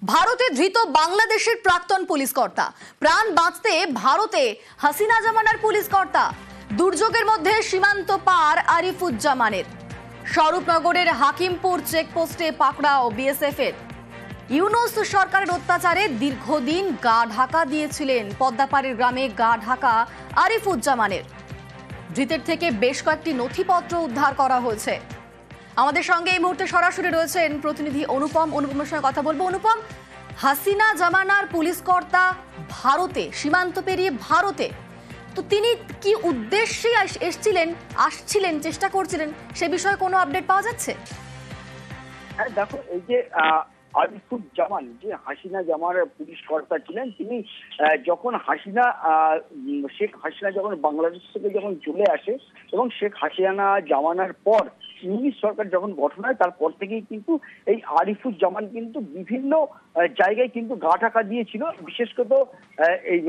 ভারতে ধৃত বাংলাদেশের প্রাক্তন পুলিশ কর্তা, প্রাণ বাঁচতে ভারতে হাসিনা জামানার পুলিশ কর্তা। দুর্যোগের মধ্যে সীমান্ত পার আরিফুজ্জামানের। স্বরূপনগরের হাকিমপুর চেকপোস্টে পাকড়াও বিএসএফ এর। ইউনূস সরকারের অত্যাচারে দীর্ঘদিন গা ঢাকা দিয়েছিলেন পদ্মাপাড়ের গ্রামে গা ঢাকা আরিফুজ্জামানের। ধৃতের থেকে বেশ কয়েকটি নথিপত্র উদ্ধার করা হয়েছে। আমাদের সঙ্গে এই মুহূর্তে সরাসরি রয়েছেন প্রতিনিধি অনুপমের সঙ্গে কথা বলবো। অনুপম, হাসিনা জামানার পুলিশ কর্তা ভারতে, সীমান্ত পেরিয়ে ভারতে, তো তিনি কি উদ্দেশ্যে আসছিলেন, চেষ্টা করছিলেন, সে বিষয়ে কোনো আপডেট পাওয়া যাচ্ছে? দেখো, এই যে আরিফুজ্জামান যে হাসিনা জামার পুলিশ কর্তা ছিলেন, তিনি যখন শেখ হাসিনা যখন বাংলাদেশ থেকে যখন চলে আসে এবং শেখ হাসিনা জামানার পর ইউনূস সরকার যখন গঠন হয়, তারপর থেকেই কিন্তু এই আরিফুজ্জামান কিন্তু বিভিন্ন জায়গায় কিন্তু গা ঢাকা দিয়েছিল। বিশেষ করে এই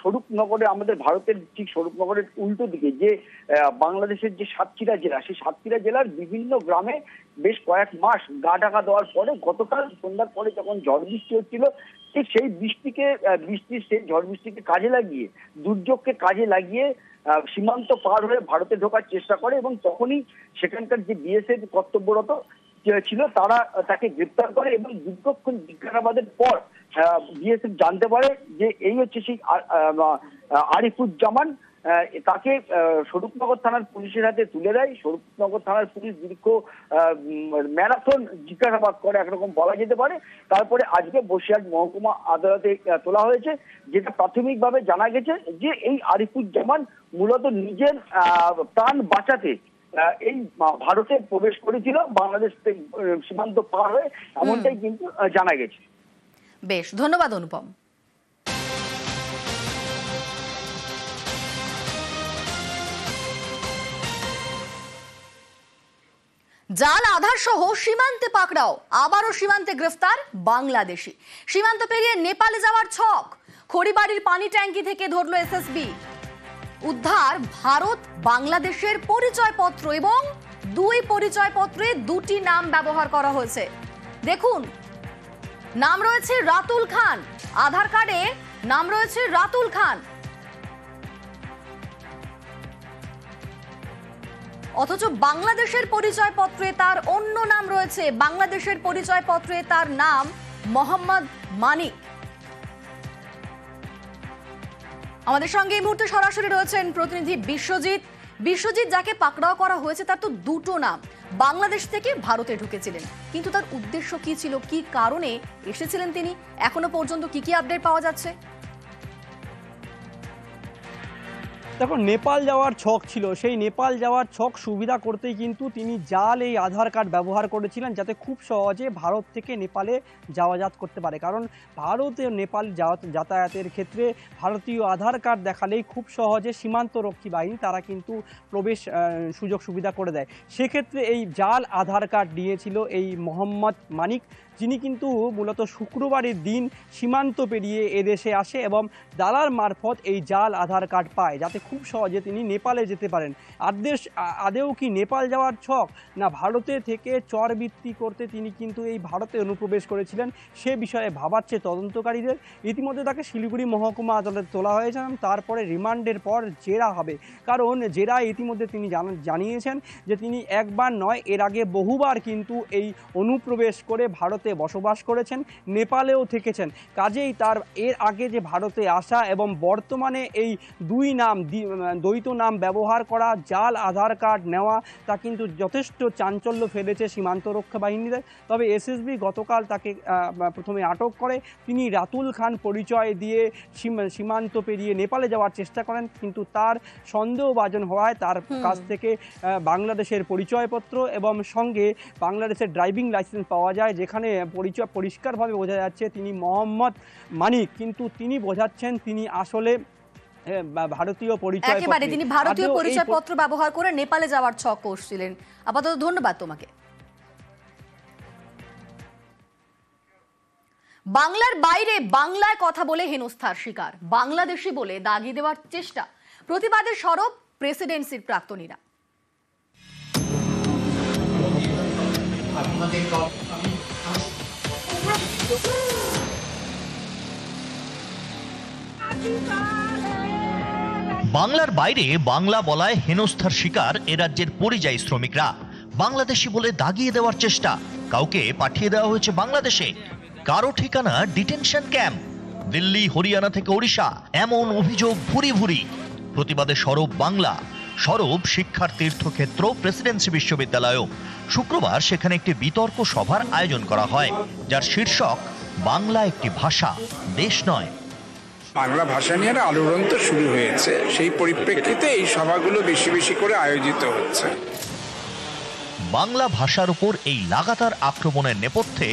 স্বরূপনগরে, আমাদের ভারতের ঠিক স্বরূপনগরের উল্টো দিকে যে বাংলাদেশের যে সাতক্ষীরা জেলা, সেই সাতক্ষীরা জেলার বিভিন্ন গ্রামে বেশ কয়েক মাস গা ঢাকা দেওয়ার পরে গতকাল সন্ধ্যার পরে যখন ঝড় বৃষ্টি হচ্ছিল, ঠিক সেই সেই ঝড় বৃষ্টিকে কাজে লাগিয়ে, দুর্যোগকে কাজে লাগিয়ে সীমান্ত পার হয়ে ভারতে ঢোকার চেষ্টা করে এবং তখনই সেখানকার যে বিএসএফ কর্তব্যরত ছিল তারা তাকে গ্রেপ্তার করে এবং দীর্ঘক্ষণ জিজ্ঞাসাবাদের পর বিএসএফ জানতে পারে যে এই হচ্ছে সেই আরিফুজ্জামান। তাকে স্বরূপনগর থানার পুলিশের হাতে তুলে দেয়। স্বরূপনগর থানার পুলিশ দীর্ঘ ম্যারাথন জিজ্ঞাসাবাদ করে, একরকম বলা যেতে পারে। তারপরে আজকে বসিরহাট মহকুমা আদালতে তোলা হয়েছে, যেটা প্রাথমিকভাবে জানা গেছে যে এই আরিফুজ্জামান মূলত নিজের প্রাণ বাঁচাতে এই ভারতে প্রবেশ করেছিল, বাংলাদেশ থেকে সীমান্ত পার হয়ে, এমনটাই কিন্তু জানা গেছে। বেশ, ধন্যবাদ অনুপম। জাল আধার সহ সীমান্তে পাকড়াও, আবারও সীমান্তে গ্রেফতার বাংলাদেশি। সীমান্ত পেরিয়ে নেপালে যাওয়ার ছক। খড়িবাড়ির পানি ট্যাঙ্কি থেকে ধরল এসএসবি। উদ্ধার ভারত বাংলাদেশের পরিচয়পত্র এবং দুই পরিচয়পত্রে দুটি নাম ব্যবহার করা হয়েছে। দেখুন, নাম রয়েছে রাতুল খান, আধার কার্ডে নাম রয়েছে রাতুল খান, অথচ বাংলাদেশের পরিচয়পত্রে তার অন্য নাম রয়েছে। বাংলাদেশের পরিচয়পত্রে তার নাম মোহাম্মদ মানিক। আমাদের সঙ্গে এই মুহূর্তে সরাসরি রয়েছেন প্রতিনিধি বিশ্বজিৎ, যাকে পাকড়াও করা হয়েছে তার তো দুটো নাম। বাংলাদেশ থেকে ভারতে ঢুকেছিলেন, কিন্তু তার উদ্দেশ্য কি ছিল, কি কারণে এসেছিলেন তিনি, এখনো পর্যন্ত কি কি আপডেট পাওয়া যাচ্ছে? দেখো, নেপাল যাওয়ার ছক ছিল, সেই নেপাল যাওয়ার ছক সুবিধা করতেই কিন্তু তিনি জাল এই আধার কার্ড ব্যবহার করেছিলেন, যাতে খুব সহজে ভারত থেকে নেপালে যাওয়াযাত করতে পারে। কারণ ভারতে নেপাল যাতায়াতের ক্ষেত্রে ভারতীয় আধার কার্ড দেখালেই খুব সহজে সীমান্তরক্ষী বাহিনী তারা কিন্তু প্রবেশ সুযোগ সুবিধা করে দেয়। সেক্ষেত্রে এই জাল আধার কার্ড নিয়েছিল এই মোহাম্মদ মানিক, যিনি কিন্তু মূলত শুক্রবারের দিন সীমান্ত পেরিয়ে এদেশে আসে এবং দালাল মারফত এই জাল আধার কার্ড পায়, যাতে খুব সহজে তিনি নেপালে যেতে পারেন। আদেও কি নেপাল যাওয়ার ছক, না ভারতে থেকে চরবৃত্তি করতে তিনি কিন্তু এই ভারতে অনুপ্রবেশ করেছিলেন, সে বিষয়ে ভাবাচ্ছে তদন্তকারীদের। ইতিমধ্যে তাকে শিলিগুড়ি মহকুমা আদালতে তোলা হয়েছে এবং তারপরে রিমান্ডের পর জেরা হবে। কারণ জেরায় ইতিমধ্যে তিনি জানিয়েছেন যে তিনি একবার নয়, এর আগে বহুবার কিন্তু এই অনুপ্রবেশ করে ভারতে বসবাস করেছেন, নেপালেও থেকেছেন। কাজেই তার এর আগে যে ভারতে আসা এবং বর্তমানে এই দুই নাম, দ্বৈত নাম ব্যবহার করা, জাল আধার কার্ড নেওয়া, তা কিন্তু যথেষ্ট চাঞ্চল্য ফেলেছে সীমান্ত রক্ষা বাহিনীদের। তবে এসএসবি গতকাল তাকে প্রথমে আটক করে। তিনি রাতুল খান পরিচয় দিয়ে সীমান্ত পেরিয়ে নেপালে যাওয়ার চেষ্টা করেন, কিন্তু তার সন্দেহভাজন হওয়ায় তার কাছ থেকে বাংলাদেশের পরিচয়পত্র এবং সঙ্গে বাংলাদেশের ড্রাইভিং লাইসেন্স পাওয়া যায়, যেখানে পরিচয় পরিষ্কারভাবে বোঝা যাচ্ছে তিনি মোহাম্মদ মানিক, কিন্তু তিনি বোঝাচ্ছেন তিনি আসলে ভারতীয় পরিচয়। একেবারে তিনি ভারতীয় পরিচয়পত্র ব্যবহার করে নেপালে যাওয়ার ছক করছিলেন। আপাতত ধন্যবাদ তোমাকে। বাংলার বাইরে বাংলায় কথা বলে হেনস্থার শিকার, বাংলাদেশি বলে দাগিয়ে দেওয়ার চেষ্টা, প্রতিবাদের সরব প্রেসিডেন্সির প্রাক্তনীরা। আপনাদের বাংলার বাইরে বাংলা বলায় হেনস্থার শিকার এ রাজ্যের পরিযায়ী শ্রমিকরা। বাংলাদেশি বলে দাগিয়ে দেওয়ার চেষ্টা, কাউকে পাঠিয়ে দেওয়া হয়েছে বাংলাদেশে, কারো ঠিকানা ডিটেনশন ক্যাম্প, দিল্লি হরিয়ানা থেকে ওড়িশা, এমন অভিযোগ ভুরি ভুরি। প্রতিবাদে সরব বাংলা, সরব শিক্ষার তীর্থক্ষেত্র প্রেসিডেন্সি বিশ্ববিদ্যালয়ও। শুক্রবার সেখানে একটি বিতর্ক সভার আয়োজন করা হয়, যার শীর্ষক বাংলা একটি ভাষা, দেশ নয়। বাংলা ভাষা নিয়ে একটা আলোড়ন তো শুরু হয়েছে, সেই পরিপ্রেক্ষিতে এই সভাগুলো বেশি বেশি করে আয়োজিত হচ্ছে। বাংলা ভাষার উপর এই লাগাতার আক্রমণের নেপথ্যে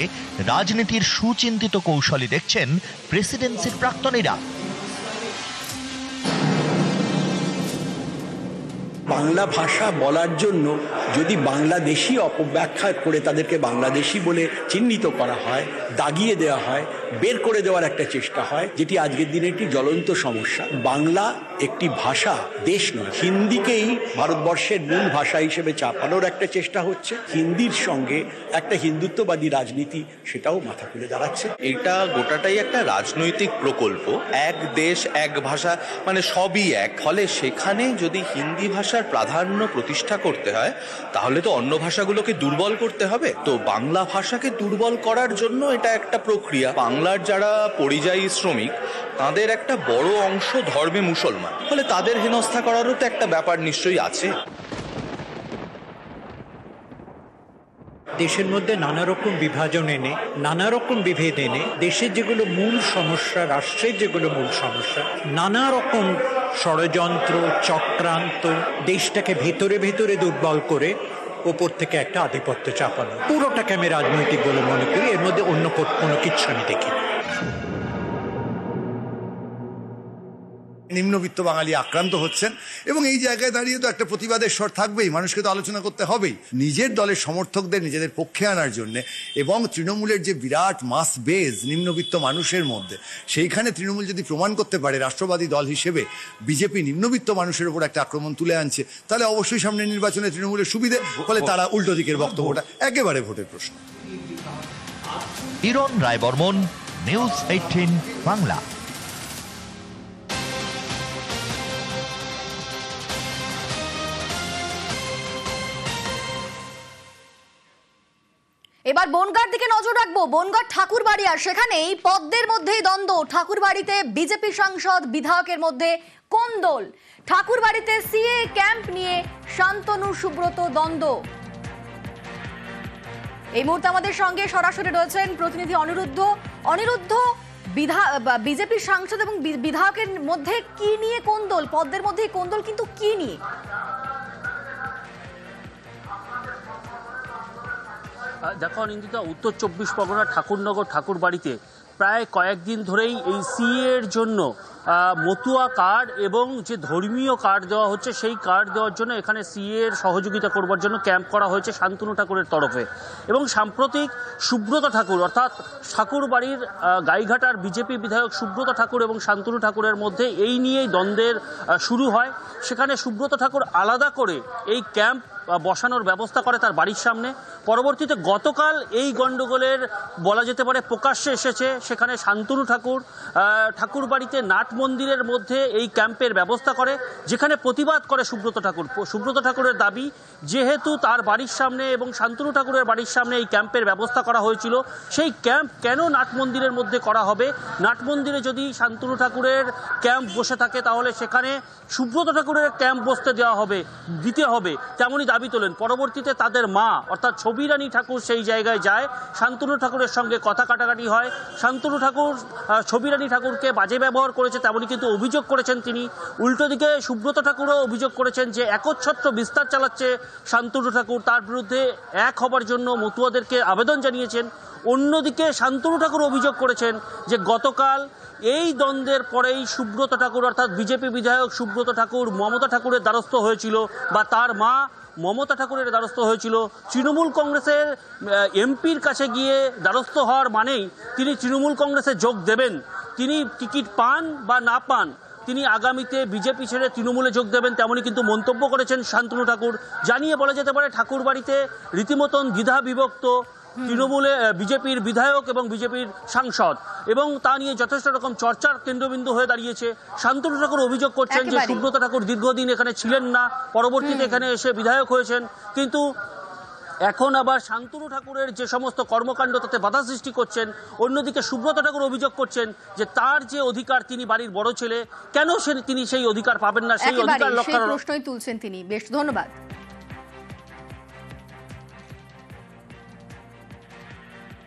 রাজনীতির সুচিন্তিত কৌশলী দেখছেন প্রেসিডেন্সির প্রাক্তনীরা। বাংলা ভাষা বলার জন্য যদি বাংলাদেশি অপব্যাখ্যা করে তাদেরকে বাংলাদেশি বলে চিহ্নিত করা হয়, দাগিয়ে দেওয়া হয়, বের করে দেওয়ার একটা চেষ্টা হয়, যেটি আজকের দিনে একটি জ্বলন্ত সমস্যা। বাংলা একটি ভাষা, দেশ নয়। হিন্দিকেই ভারতবর্ষের মূল ভাষা হিসেবে চাপানোর একটা চেষ্টা হচ্ছে। হিন্দির সঙ্গে একটা হিন্দুত্ববাদী রাজনীতি, সেটাও মাথা খুলে দাঁড়াচ্ছে। এটা গোটাটাই একটা রাজনৈতিক প্রকল্প, এক দেশ এক ভাষা, মানে সবই এক। ফলে সেখানে যদি হিন্দি ভাষার প্রাধান্য প্রতিষ্ঠা করতে হয়, তাহলে তো অন্য ভাষাগুলোকে দুর্বল করতে হবে। তো বাংলা ভাষাকে দুর্বল করার জন্য এটা একটা প্রক্রিয়া। বাংলার যারা পরিযায়ী শ্রমিক, তাদের একটা বড় অংশ ধর্মে মুসলমান, ফলে তাদের হেনস্থা করারও তো একটা ব্যাপার নিশ্চয়ই আছে। দেশের মধ্যে নানা রকম বিভাজন এনে, নানা রকম বিভেদ এনে, দেশের যেগুলো মূল সমস্যা, রাষ্ট্রের যেগুলো মূল সমস্যা, নানা রকম ষড়যন্ত্র, চক্রান্ত, দেশটাকে ভেতরে ভেতরে দুর্বল করে ওপর থেকে একটা আধিপত্য চাপানো, পুরোটাকে আমি রাজনৈতিক বলে মনে করি। এর মধ্যে অন্য কোনো কিচ্ছু আমি দেখি। নিম্নবিত্ত বাঙালি আক্রান্ত হচ্ছেন, এবং এই জায়গায় দাঁড়িয়ে তো একটা প্রতিবাদের স্বর থাকবেই, মানুষকে তো আলোচনা করতে হবেই। নিজের দলের সমর্থকদের নিজেদের পক্ষে আনার জন্য, এবং তৃণমূলের যে বিরাট মাস বেজ নিম্নবিত্ত মানুষের মধ্যে, সেইখানে তৃণমূল যদি প্রমাণ করতে পারে রাষ্ট্রবাদী দল হিসেবে বিজেপি নিম্নবিত্ত মানুষের উপর একটা আক্রমণ তুলে আনছে, তাহলে অবশ্যই সামনের নির্বাচনে তৃণমূলের সুবিধে, ফলে তারা উল্টো দিকের বক্তব্যটা একেবারে ভোটের প্রশ্ন। Elon Roy Barman, news 18 Bangla. এবার বনগাঁর দিকে নজর রাখবো। বনগাঁর ঠাকুরবাড়ি, আর সেখানেই পদ্মের মধ্যেই দ্বন্দ্ব। ঠাকুরবাড়িতে বিজেপি সাংসদ বিধায়কের মধ্যে কোন্দল। ঠাকুরবাড়িতে সিএ ক্যাম্প নিয়ে শান্তনু সুব্রত দ্বন্দ্ব। এই মুহূর্তে আমাদের সঙ্গে সরাসরি রয়েছেন প্রতিনিধি অনিরুদ্ধ। অনিরুদ্ধ, বিজেপি সাংসদ এবং বিধায়কের মধ্যে কি নিয়ে কোন্দল? পদ্মের মধ্যেই কোন্দল, কিন্তু কি নিয়ে? দেখো অনিন্দিতা, উত্তর 24 পরগনা ঠাকুরনগর ঠাকুরবাড়িতে প্রায় কয়েকদিন ধরেই এই সিএ এর জন্য মতুয়া কার্ড এবং যে ধর্মীয় কার্ড দেওয়া হচ্ছে, সেই কার্ড দেওয়ার জন্য এখানে সিএ এর সহযোগিতা করবার জন্য ক্যাম্প করা হয়েছে শান্তনু ঠাকুরের তরফে। এবং সাম্প্রতিক সুব্রত ঠাকুর, অর্থাৎ ঠাকুরবাড়ির গাইঘাটার বিজেপি বিধায়ক সুব্রত ঠাকুর এবং শান্তনু ঠাকুরের মধ্যে এই নিয়েই দ্বন্দ্বের শুরু হয়। সেখানে সুব্রত ঠাকুর আলাদা করে এই ক্যাম্প বসানোর ব্যবস্থা করে তার বাড়ির সামনে। পরবর্তীতে গতকাল এই গণ্ডগোলের বলা যেতে পারে প্রকাশ্যে এসেছে। সেখানে শান্তনু ঠাকুর ঠাকুরবাড়িতে নাট মন্দিরের মধ্যে এই ক্যাম্পের ব্যবস্থা করে, যেখানে প্রতিবাদ করে সুব্রত ঠাকুর। সুব্রত ঠাকুরের দাবি, যেহেতু তার বাড়ির সামনে এবং শান্তনু ঠাকুরের বাড়ির সামনে এই ক্যাম্পের ব্যবস্থা করা হয়েছিল, সেই ক্যাম্প কেন নাট মন্দিরের মধ্যে করা হবে? নাট মন্দিরে যদি শান্তনু ঠাকুরের ক্যাম্প বসে থাকে, তাহলে সেখানে সুব্রত ঠাকুরের ক্যাম্প বসতে দিতে হবে, তেমনই দাবি তোলেন। পরবর্তীতে তাদের মা অর্থাৎ ছবি রানী ঠাকুর সেই জায়গায় যায়, শান্তনু ঠাকুরের সঙ্গে কথা কাটাকাটি হয়। শান্তনু ঠাকুর ছবি রানী ঠাকুরকে বাজে ব্যবহার করেছে, তেমনই কিন্তু অভিযোগ করেছেন তিনি। উল্টো দিকে সুব্রত ঠাকুরও অভিযোগ করেছেন যে একচ্ছত্র বিস্তার চালাচ্ছে শান্তনু ঠাকুর, তার বিরুদ্ধে এক হবার জন্য মতুয়াদেরকে আবেদন জানিয়েছেন। অন্যদিকে শান্তনু ঠাকুর অভিযোগ করেছেন যে গতকাল এই দ্বন্দ্বের পরেই সুব্রত ঠাকুর অর্থাৎ বিজেপি বিধায়ক সুব্রত ঠাকুর মমতা ঠাকুরের দ্বারস্থ হয়েছিল, বা তার মা মমতা ঠাকুরের দ্বারস্থ হয়েছিল। তৃণমূল কংগ্রেসের এমপির কাছে গিয়ে দ্বারস্থ হওয়ার মানেই তিনি তৃণমূল কংগ্রেসে যোগ দেবেন। তিনি টিকিট পান বা না পান, তিনি আগামীতে বিজেপি ছেড়ে তৃণমূলে যোগ দেবেন, তেমনই কিন্তু মন্তব্য করেছেন শান্তনু ঠাকুর। জানিয়ে বলা যেতে পারে ঠাকুরবাড়িতে রীতিমতন দ্বিধা বিভক্ত তৃণমূলে বিজেপির বিধায়ক এবং বিজেপির সাংসদ, এবং তা নিয়ে যথেষ্ট রকম চর্চার কেন্দ্রবিন্দু হয়ে দাঁড়িয়েছে। শান্তনু ঠাকুর অভিযোগ করছেন যে সুব্রত ঠাকুর দীর্ঘদিন এখানে ছিলেন না, পরবর্তীতে এখানে এসে বিধায়ক হয়েছেন, কিন্তু এখন আবার শান্তনু ঠাকুরের যে সমস্ত কর্মকাণ্ড তাতে বাধা সৃষ্টি করছেন। অন্যদিকে সুব্রত ঠাকুর অভিযোগ করছেন যে তার যে অধিকার, তিনি বাড়ির বড় ছেলে, কেন তিনি সেই অধিকার পাবেন না, সেই অধিকার প্রশ্নই তুলছেন তিনি। বেশ, ধন্যবাদ।